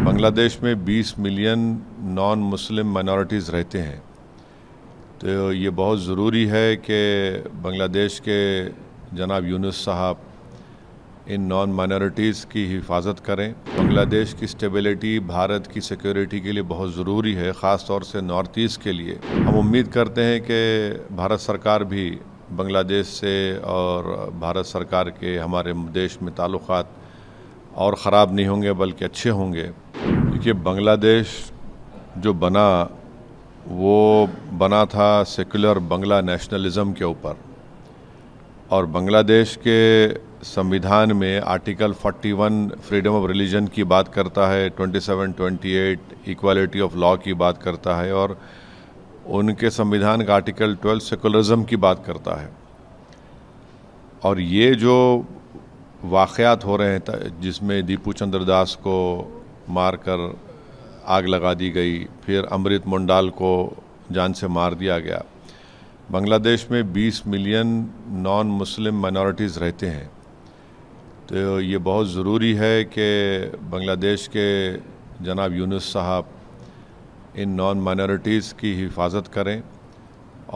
बांग्लादेश में 20 million non Muslim minorities रहते हैं। तो ये बहुत ज़रूरी है कि बांग्लादेश के जनाब यूनुस साहब इन नॉन माइनॉरिटीज़ की हिफाजत करें। बांग्लादेश की स्टेबिलिटी भारत की सिक्योरिटी के लिए बहुत ज़रूरी है, ख़ास तौर से नॉर्थ ईस्ट के लिए। हम उम्मीद करते हैं कि भारत सरकार भी बांग्लादेश से और भारत सरकार के हमारे देश में ताल्लुक़ात और ख़राब नहीं होंगे बल्कि अच्छे होंगे, क्योंकि बांग्लादेश जो वो बना था सेकुलर बांग्ला नेशनलिज़म के ऊपर। और बांग्लादेश के संविधान में आर्टिकल 41 फ्रीडम ऑफ रिलीजन की बात करता है, 27-28 इक्वालिटी ऑफ लॉ की बात करता है, और उनके संविधान का आर्टिकल 12 सेकुलरिज्म की बात करता है। और ये जो वाक़यात हो रहे हैं जिसमें दीपू चंद्र दास को मारकर आग लगा दी गई, फिर अमृत मुंडाल को जान से मार दिया गया। बांग्लादेश में 20 मिलियन नॉन मुस्लिम माइनॉरिटीज़ रहते हैं। तो ये बहुत ज़रूरी है कि बांग्लादेश के जनाब यूनुस साहब इन नॉन माइनॉरिटीज़ की हिफाजत करें।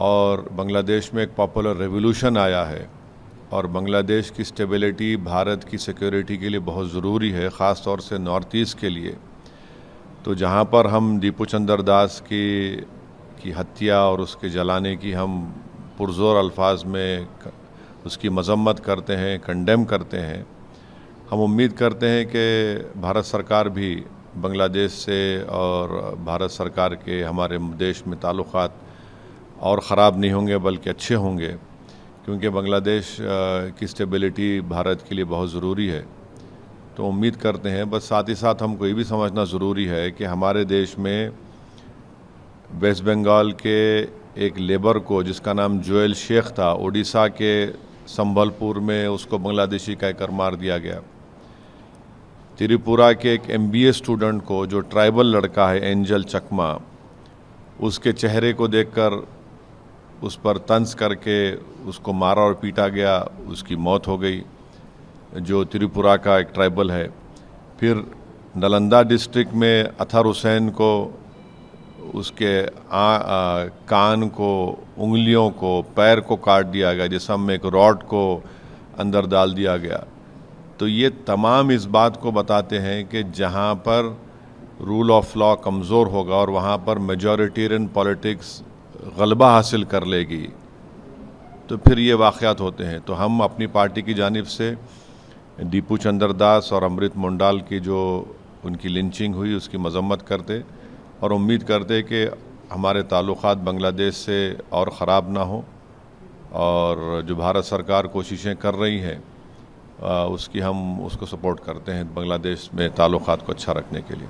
और बांग्लादेश में एक पॉपुलर रेवोल्यूशन आया है और बांग्लादेश की स्टेबिलिटी भारत की सिक्योरिटी के लिए बहुत ज़रूरी है, ख़ास तौर से नॉर्थ ईस्ट के लिए। तो जहाँ पर हम दीपू चंद्र दास की हत्या और उसके जलाने की हम पुरज़ोर अल्फाज में उसकी मज़म्मत करते हैं, कंडेम करते हैं, हम उम्मीद करते हैं कि भारत सरकार भी बांग्लादेश से और भारत सरकार के हमारे देश में ताल्लुक़ात और ख़राब नहीं होंगे बल्कि अच्छे होंगे, क्योंकि बांग्लादेश की स्टेबिलिटी भारत के लिए बहुत ज़रूरी है। तो उम्मीद करते हैं, बस साथ ही साथ हमको ये भी समझना ज़रूरी है कि हमारे देश में वेस्ट बंगाल के एक लेबर को जिसका नाम जोएल शेख था, उड़ीसा के संबलपुर में उसको बांग्लादेशी कहकर मार दिया गया। त्रिपुरा के एक MBA स्टूडेंट को, जो ट्राइबल लड़का है एंजल चकमा, उसके चेहरे को देखकर उस पर तंज करके उसको मारा और पीटा गया, उसकी मौत हो गई, जो त्रिपुरा का एक ट्राइबल है। फिर नालंदा डिस्ट्रिक्ट में अतहर हुसैन को उसके कान को, उंगलियों को, पैर को काट दिया गया, जिसमें एक रॉड को अंदर डाल दिया गया। तो ये तमाम इस बात को बताते हैं कि जहाँ पर रूल ऑफ लॉ कमज़ोर होगा और वहाँ पर मेजॉरिटेरियन पॉलिटिक्स गलबा हासिल कर लेगी, तो फिर ये वाक़यात होते हैं। तो हम अपनी पार्टी की जानिब से दीपू चंद्र दास और अमृत मुंडाल की जो उनकी लिंचिंग हुई उसकी मज़म्मत करते और उम्मीद करते कि हमारे ताल्लुक़ात बांग्लादेश से और ख़राब ना हो, और जो भारत सरकार कोशिशें कर रही हैं उसकी हम उसको सपोर्ट करते हैं बांग्लादेश में ताल्लुक़ात को अच्छा रखने के लिए।